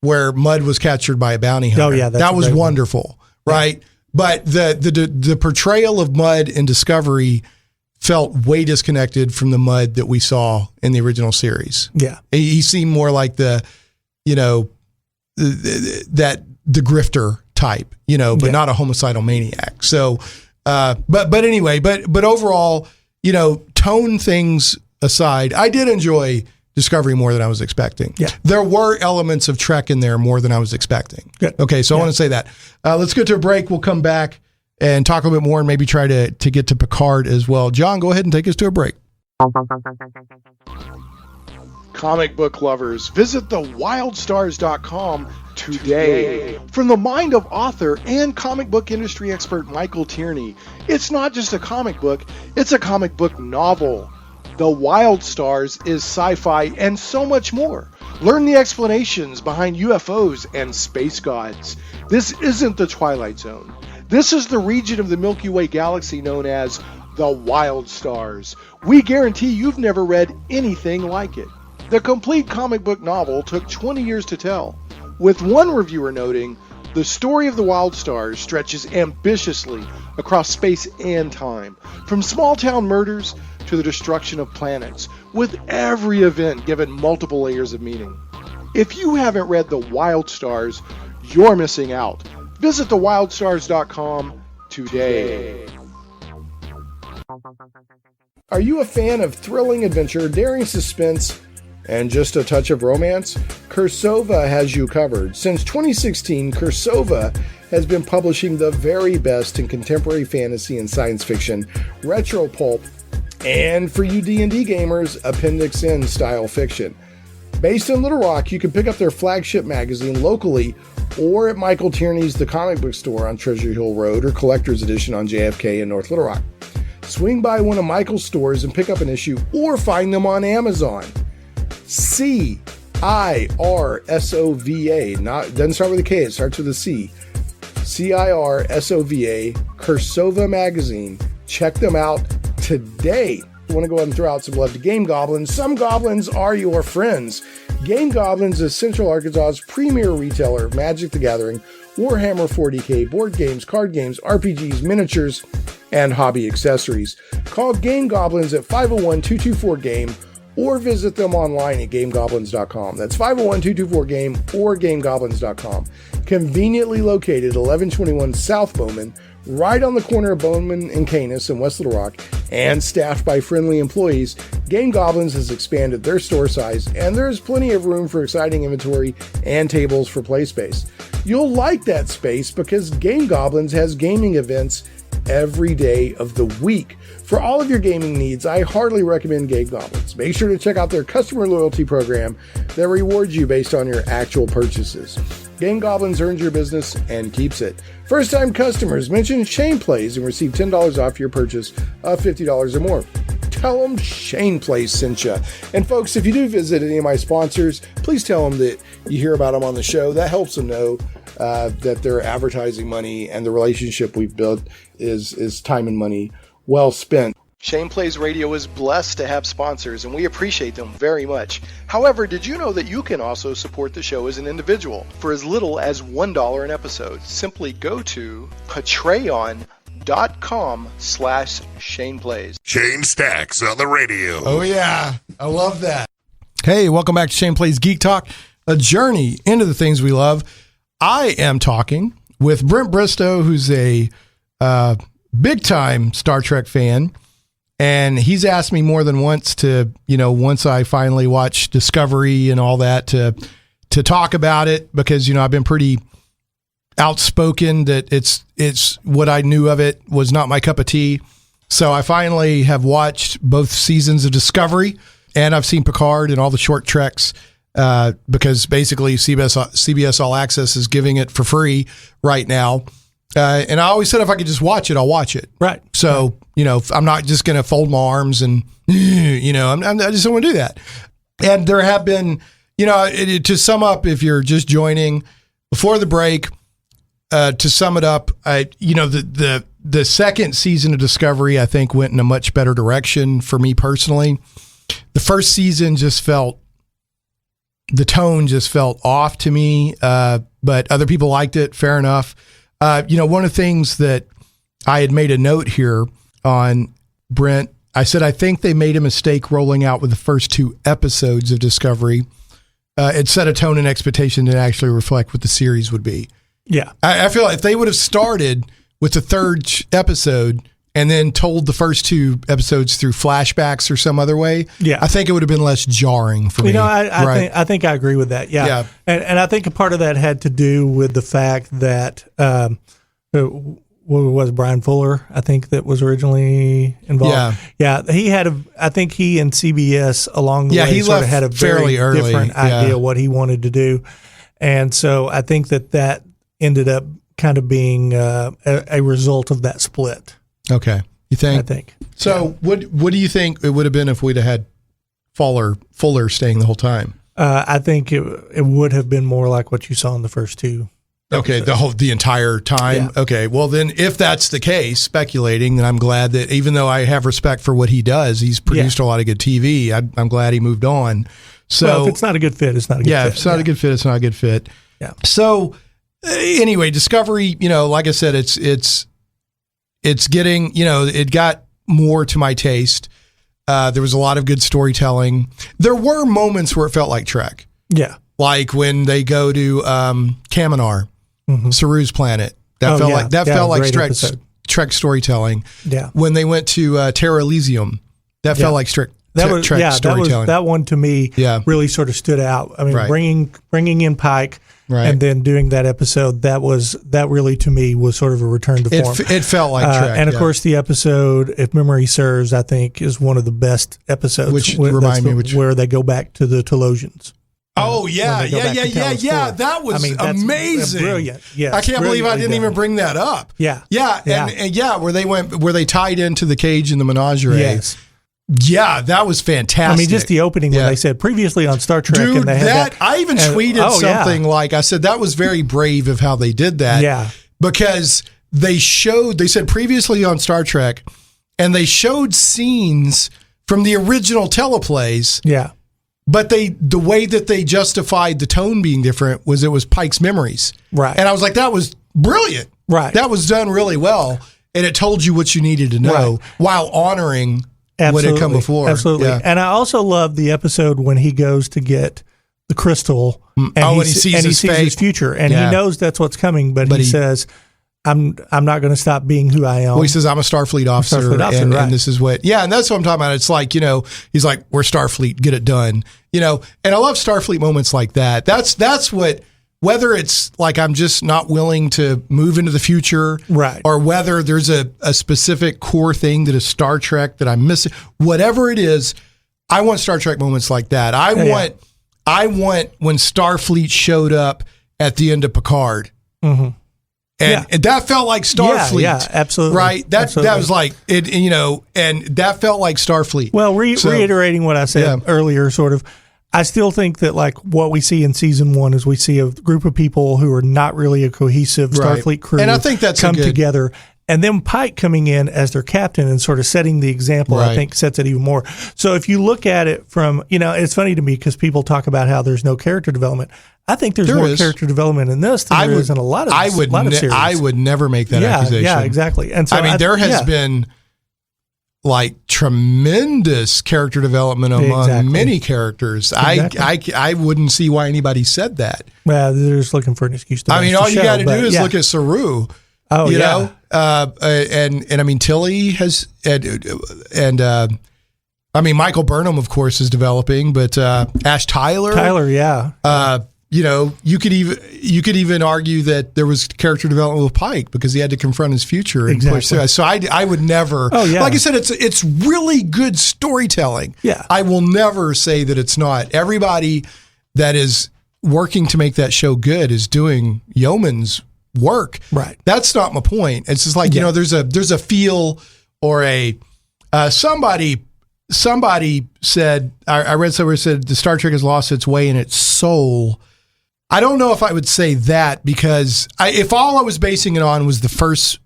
where Mudd was captured by a bounty hunter. Oh yeah, that was wonderful, right? Yeah. But the portrayal of Mudd in Discovery felt way disconnected from the Mudd that we saw in the original series. Yeah, he seemed more like the grifter type, but not a homicidal maniac. So, but anyway, but overall, tone things aside, I did enjoy Discovery more than I was expecting. Yeah. There were elements of Trek in there more than I was expecting. Good. Okay, so I want to say that. Let's get to a break. We'll come back and talk a little bit more and maybe try to get to Picard as well. John, go ahead and take us to a break. Comic book lovers, visit thewildstars.com today. From the mind of author and comic book industry expert Michael Tierney, it's not just a comic book, it's a comic book novel. The Wild Stars is sci-fi and so much more. Learn the explanations behind UFOs and space gods. This isn't the Twilight Zone. This is the region of the Milky Way galaxy known as the Wild Stars. We guarantee you've never read anything like it. The complete comic book novel took 20 years to tell, with one reviewer noting, the story of the Wild Stars stretches ambitiously across space and time, from small-town murders to the destruction of planets, with every event given multiple layers of meaning. If you haven't read The Wild Stars, you're missing out. Visit thewildstars.com today. Are you a fan of thrilling adventure, daring suspense, and just a touch of romance? Kursova has you covered. Since 2016, Kursova has been publishing the very best in contemporary fantasy and science fiction, retro pulp, and for you D&D gamers, Appendix N style fiction. Based in Little Rock, you can pick up their flagship magazine locally or at Michael Tierney's The Comic Book Store on Treasure Hill Road or Collector's Edition on JFK in North Little Rock. Swing by one of Michael's stores and pick up an issue or find them on Amazon. CIRSOVA, doesn't start with a K, it starts with a C. CIRSOVA, Kursova Magazine. Check them out today. I want to go ahead and throw out some love to Game Goblins. Some goblins are your friends. Game Goblins is Central Arkansas's premier retailer of Magic the Gathering, Warhammer 40K, board games, card games, RPGs, miniatures, and hobby accessories. Call Game Goblins at 501-224-GAME or visit them online at GameGoblins.com. That's 501-224-GAME or GameGoblins.com. Conveniently located 1121 South Bowman, right on the corner of Bowman and Canis in West Little Rock, and staffed by friendly employees, Game Goblins has expanded their store size, and there's plenty of room for exciting inventory and tables for play space. You'll like that space because Game Goblins has gaming events every day of the week. For all of your gaming needs, I heartily recommend Game Goblins. Make sure to check out their customer loyalty program that rewards you based on your actual purchases. Game Goblins earns your business and keeps it. First-time customers, mention Shane Plays and receive $10 off your purchase of $50 or more. Tell them Shane Plays sent you. And folks, if you do visit any of my sponsors, please tell them that you hear about them on the show. That helps them know that their advertising money and the relationship we've built is time and money well spent. Shane Plays Radio is blessed to have sponsors, and we appreciate them very much. However, did you know that you can also support the show as an individual for as little as $1 an episode? Simply go to patreon.com/Shane Plays. Shane Stacks on the radio. Oh, yeah. I love that. Hey, welcome back to Shane Plays Geek Talk, a journey into the things we love. I am talking with Brent Bristow, who's a big time Star Trek fan. And he's asked me more than once to, once I finally watch Discovery and all that, to talk about it, because, I've been pretty outspoken that it's what I knew of it was not my cup of tea. So I finally have watched both seasons of Discovery, and I've seen Picard and all the short treks, because basically CBS All Access is giving it for free right now. And I always said if I could just watch it, I'll watch it. Right. So, I'm not just going to fold my arms and, I just don't want to do that. And there have been, to sum up, if you're just joining before the break, to sum it up, the second season of Discovery, I think, went in a much better direction for me personally. The first season the tone just felt off to me, but other people liked it. Fair enough. One of the things that I had made a note here on Brent, I said, I think they made a mistake rolling out with the first 2 episodes of Discovery. It set a tone and expectation that actually reflect what the series would be. Yeah. I feel like if they would have started with the 3rd episode and then told the first 2 episodes through flashbacks or some other way, I think it would have been less jarring for me. I think I agree with that. Yeah. And I think a part of that had to do with the fact that, what was Brian Fuller, I think, that was originally involved. Yeah. He had I think he and CBS along the way he sort of had a very early, different idea what he wanted to do. And so I think that ended up kind of being a result of that split. Okay. You think? I think. So what do you think it would have been if we'd have had Fuller staying the whole time? I think it would have been more like what you saw in the first 2. Okay, the entire time. Yeah. Okay, well then, if that's the case, speculating, then I'm glad that, even though I have respect for what he does, he's produced a lot of good TV. I'm glad he moved on. So if it's not a good fit, it's not a good fit. Yeah, if it's not a good fit, it's not a good fit. Yeah. So anyway, Discovery, like I said, it's getting, it got more to my taste. There was a lot of good storytelling. There were moments where it felt like Trek. Yeah. Like when they go to Kaminar. Saru's planet. That felt like Trek storytelling. Yeah. When they went to Terra Elysium, that felt like Trek storytelling. That one to me really sort of stood out. I mean, bringing in Pike and then doing that episode, that really to me was sort of a return to form. It felt like Trek. And of course, the episode, if memory serves, I think is one of the best episodes. Where they go back to the Telosians. Oh yeah. That was amazing. Brilliant. Yeah, I can't believe I didn't even bring that up. Yeah. And where they tied into the cage in the menagerie. Yes. Yeah, that was fantastic. I mean, just the opening when they said previously on Star Trek, dude, and they had that. I even tweeted something like, I said that was very brave of how they did that. Yeah, because they said previously on Star Trek, and they showed scenes from the original teleplays. Yeah. But the way that they justified the tone being different was it was Pike's memories. Right. And I was like, that was brilliant. Right. That was done really well. And it told you what you needed to know while honoring what had come before. Absolutely. Yeah. And I also love the episode when he goes to get the crystal and he sees his future. And he knows that's what's coming, but he says, I'm not going to stop being who I am. Well, he says, I'm a Starfleet officer, and this is what, and that's what I'm talking about. It's like, he's like, we're Starfleet, get it done, and I love Starfleet moments like that. That's what, whether it's like, I'm just not willing to move into the future, right, or whether there's a specific core thing that is Star Trek that I'm missing, whatever it is, I want Star Trek moments like that. I want when Starfleet showed up at the end of Picard. Mm-hmm. And that felt like Starfleet. Yeah, absolutely. Right? That was like, and that felt like Starfleet. Well, reiterating what I said earlier, sort of, I still think that like what we see in season 1 is we see a group of people who are not really a cohesive Starfleet crew. And I think that's come together. And then Pike coming in as their captain and sort of setting the example, I think sets it even more. So if you look at it from, it's funny to me because people talk about how there's no character development. I think there's more character development in this than there is in a lot of series. I would never make that accusation. Yeah, exactly. And so there has been like tremendous character development among many characters. Exactly. I wouldn't see why anybody said that. Well, they're just looking for an excuse to. I mean, all you got to do is look at Saru. Oh, you know, and I mean Tilly has and I mean Michael Burnham, of course, is developing, but Ash Tyler, you know, you could even argue that there was character development with Pike because he had to confront his future and push through. So I would never. Oh, yeah. Like I said, it's really good storytelling. Yeah, I will never say that it's not. Everybody that is working to make that show good is doing yeoman's work. Right. That's not my point. It's just like, you know, there's a feel or a somebody said, I read somewhere said the Star Trek has lost its way in its soul. I don't know if I would say that because if all I was basing it on was the first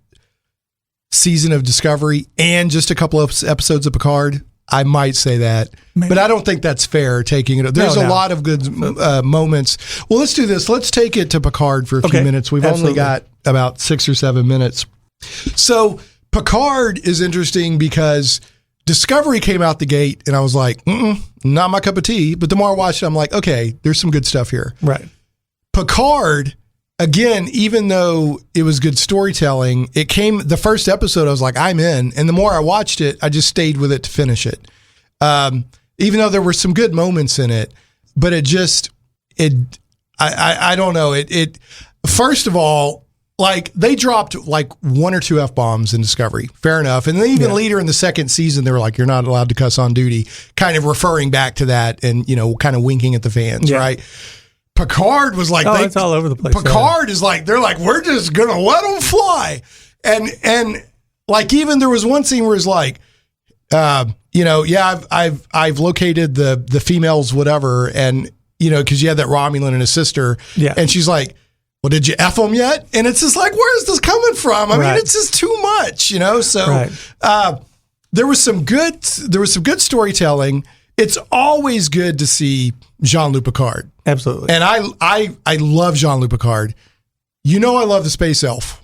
season of Discovery and just a couple of episodes of Picard, I might say that. Maybe. But I don't think that's fair taking it. There's a lot of good moments. Well, let's do this. Let's take it to Picard for a few minutes. We've only got about 6 or 7 minutes. So Picard is interesting because Discovery came out the gate and I was like, not my cup of tea. But the more I watched it, I'm like, okay, there's some good stuff here. Right. Picard, again, even though it was good storytelling, the first episode, I was like, I'm in. And the more I watched it, I just stayed with it to finish it. Even though there were some good moments in it, but I don't know. It first of all, like they dropped like 1 or 2 F-bombs in Discovery. Fair enough. And then even later in the second season, they were like, you're not allowed to cuss on duty, kind of referring back to that and, you know, kind of winking at the fans, right? Picard was like, it's all over the place. Picard is like, they're like, we're just going to let them fly. And like, even there was one scene where it's like, you know, I've located the females, whatever. And, you know, cause you had that Romulan and his sister. Yeah. And she's like, well, did you F them yet? And it's just like, where is this coming from? I mean, it's just too much, you know? So, there was some good storytelling. It's always good to see Jean-Luc Picard. Absolutely. And I love Jean-Luc Picard. You know, I love the space elf.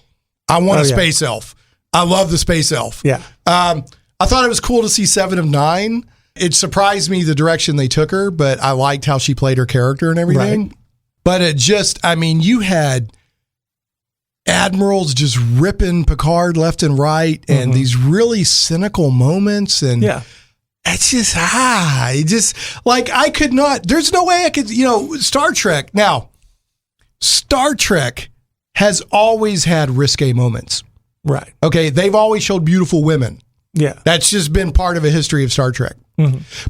I want a space elf. I love the space elf. Yeah. I thought it was cool to see 7 of 9. It surprised me the direction they took her, but I liked how she played her character and everything. Right. But it just, I mean, you had admirals just ripping Picard left and right and these really cynical moments. And it's just, like I could not, there's no way I could, you know, Star Trek has always had risque moments. Right. Okay. They've always showed beautiful women. Yeah. That's just been part of a history of Star Trek.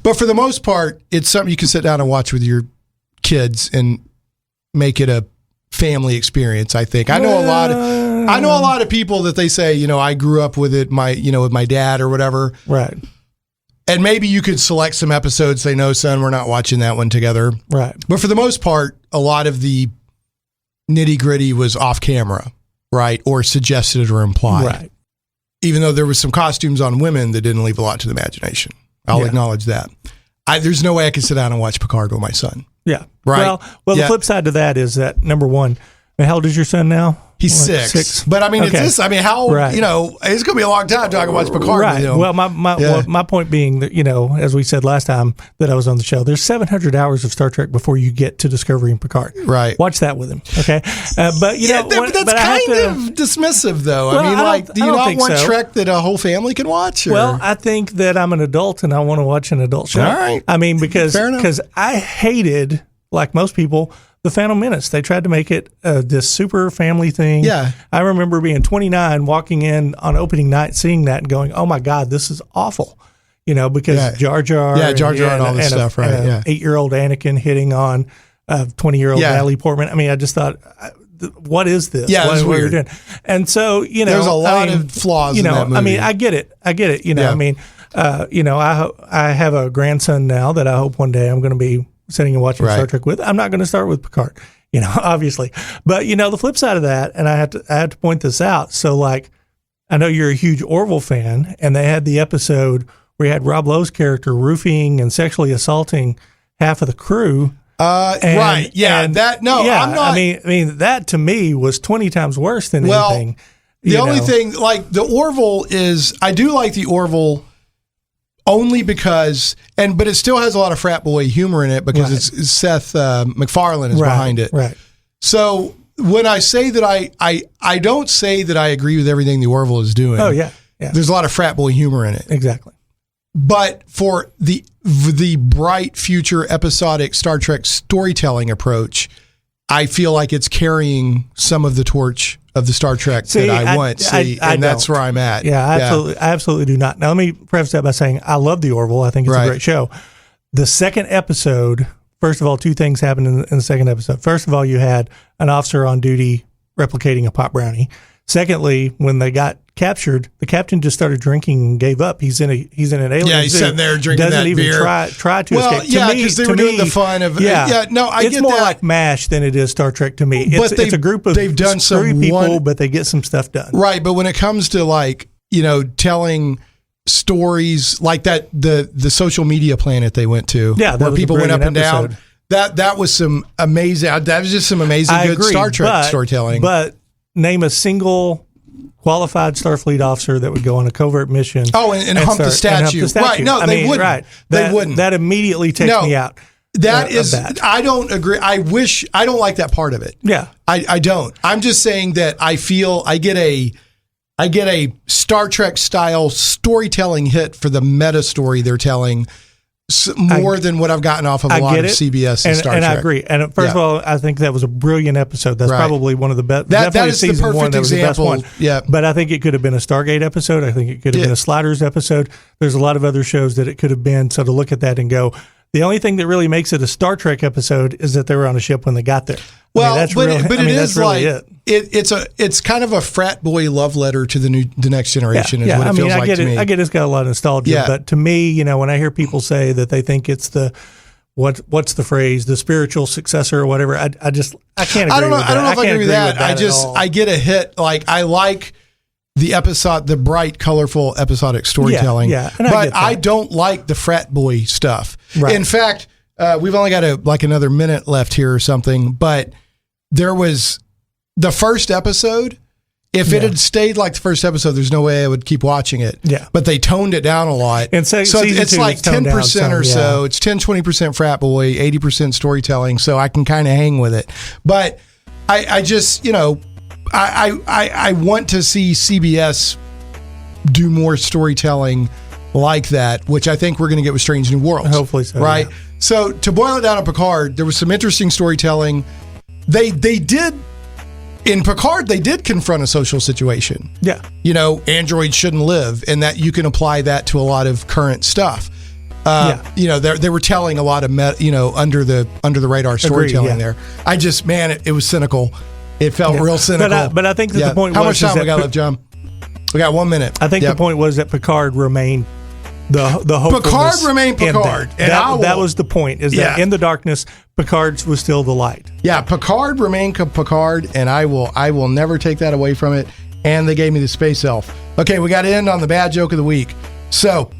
But for the most part, it's something you can sit down and watch with your kids and make it a family experience. I think I know a lot of people that they say, you know, I grew up with it, with my dad or whatever. Right. And maybe you could select some episodes. Say, no, son, we're not watching that one together. Right. But for the most part, a lot of the nitty gritty was off camera, right? Or suggested or implied. Right. Even though there was some costumes on women that didn't leave a lot to the imagination. I'll acknowledge that. There's no way I could sit down and watch Picard with my son. Yeah. Right. Well, the flip side to that is that, number one, how old is your son now? He's 6. But I mean, it's this. I mean, how you know? It's going to be a long time till I can watch Picard. Right. With him. Well, my point being that, you know, as we said last time that I was on the show, there's 700 hours of Star Trek before you get to Discovery and Picard. Right. Watch that with him. Okay. But you know, but that's kind of dismissive, though. Well, I mean, like, do you not want Trek that a whole family can watch? Or? Well, I think that I'm an adult and I want to watch an adult show. All right. I mean, because I hated, like most people, The Phantom Menace. They tried to make it this super family thing. Yeah. I remember being 29, walking in on opening night, seeing that and going, oh my God, this is awful. You know, because Jar Jar. Yeah, Jar Jar and all this stuff, right? And 8-year-old Anakin hitting on 20-year-old Natalie Portman. I mean, I just thought, what is this? Yeah, what it's weird. Doing? And so, you know. There's a lot of flaws in that movie. I mean, I get it. You know, I mean, you know, I have a grandson now that I hope one day I'm going to be sitting and watching Star Trek with. I'm not going to start with Picard, you know, obviously. But, you know, the flip side of that, and I have to point this out. So, like, I know you're a huge Orville fan, and they had the episode where you had Rob Lowe's character roofing and sexually assaulting half of the crew. I'm not. I mean, that to me was 20 times worse than anything. The only thing, like, the Orville is, I do like the Orville only because, but it still has a lot of frat boy humor in it because it's Seth MacFarlane is behind it. Right. So when I say that I don't say that I agree with everything the Orville is doing. Oh, yeah. There's a lot of frat boy humor in it. Exactly. But for the bright future episodic Star Trek storytelling approach, I feel like it's carrying some of the torch of the Star Trek that I want. And that's where I'm at. Yeah, I absolutely do not. Now, let me preface that by saying I love the Orville. I think it's a great show. The second episode, first of all, two things happened in the second episode. First of all, you had an officer on duty replicating a pot brownie. Secondly, when they got captured, the captain just started drinking and gave up. He's in an alien. Yeah, he's sitting there drinking doesn't that even beer. Try to well, escape. Yeah, because they were doing the fun of. Yeah, no, I it's get more that. like MASH than it is Star Trek to me. It's a group of they've done some people, but they get some stuff done. Right, but when it comes to like telling stories like that, the social media planet they went to, where people went up and down. That was some amazing. That was just some amazing good Star Trek storytelling. But name a single qualified Starfleet officer that would go on a covert mission. Oh, and hump the statue. Right. No, they wouldn't. Right. They wouldn't. That immediately takes me out. I don't agree. I don't like that part of it. Yeah. I don't. I'm just saying that I feel I get a Star Trek style storytelling hit for the meta story they're telling more than what I've gotten off of a lot of CBS and Star Trek. And I agree. And first of all, I think that was a brilliant episode. That's probably one of the best. That is the perfect example. Yeah. But I think it could have been a Stargate episode. I think it could have been a Sliders episode. There's a lot of other shows that it could have been. So to look at that and go, the only thing that really makes it a Star Trek episode is that they were on a ship when they got there. Well, that's really it. It's kind of a frat boy love letter to the next generation. Is what it feels like to me. I get it's got a lot of nostalgia, but to me, when I hear people say that they think it's the what's the phrase, the spiritual successor or whatever, I can't agree with that. I don't know if I agree with that. I get a hit. Like I like the bright, colorful episodic storytelling. But I don't like the frat boy stuff. Right. In fact, we've only got another minute left here or something, but there was the first episode. If it had stayed like the first episode, there's no way I would keep watching it. Yeah. But they toned it down a lot. And so it's like 10% or so. It's 10-20% frat boy, 80% storytelling. So I can kind of hang with it. But I just, I want to see CBS do more storytelling like that, which I think we're going to get with Strange New Worlds. Hopefully so. Right? Yeah. So to boil it down to Picard, there was some interesting storytelling. They did, in Picard, they did confront a social situation. Yeah. Androids shouldn't live, and that you can apply that to a lot of current stuff. They were telling a lot of, under the radar storytelling there. I just, it was cynical. It felt real cynical. But I think that the point was... How much time we got left, John? We got 1 minute. I think the point was that Picard remained the hopefulness. Picard remained Picard. That was the point, is that in the darkness, Picard was still the light. Yeah, Picard remained Picard, and I will never take that away from it. And they gave me the space elf. Okay, we got to end on the bad joke of the week. So,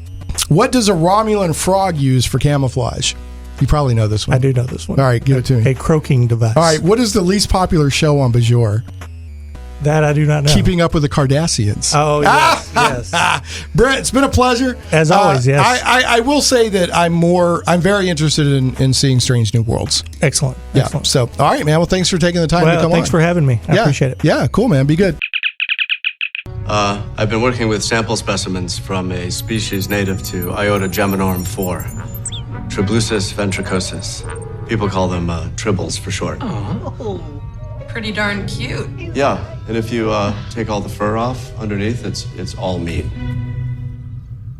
what does a Romulan frog use for camouflage? You probably know this one. I do know this one. All right, give it to me. A croaking device. All right, what is the least popular show on Bajor? That I do not know. Keeping Up with the Cardassians. Oh, yes. Brent, it's been a pleasure. As always, yes. I will say that I'm very interested in seeing Strange New Worlds. Excellent. Yeah. Excellent. So, all right, man. Well, thanks for taking the time to come on. Thanks for having me. I appreciate it. Yeah, cool, man. Be good. I've been working with sample specimens from a species native to Iota Geminorum 4, Triblusis ventricosus. People call them tribbles for short. Oh, pretty darn cute. Yeah, and if you take all the fur off underneath, it's all meat.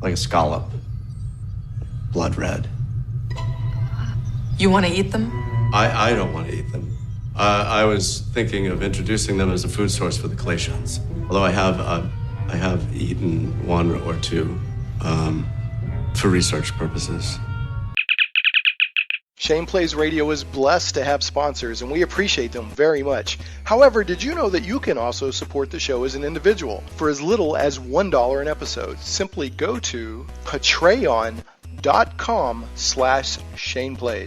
Like a scallop. Blood red. You want to eat them? I don't want to eat them. I was thinking of introducing them as a food source for the Clatians. Although I have eaten one or two for research purposes. Shane Plays Radio is blessed to have sponsors, and we appreciate them very much. However, did you know that you can also support the show as an individual for as little as $1 an episode? Simply go to patreon.com/ShanePlays.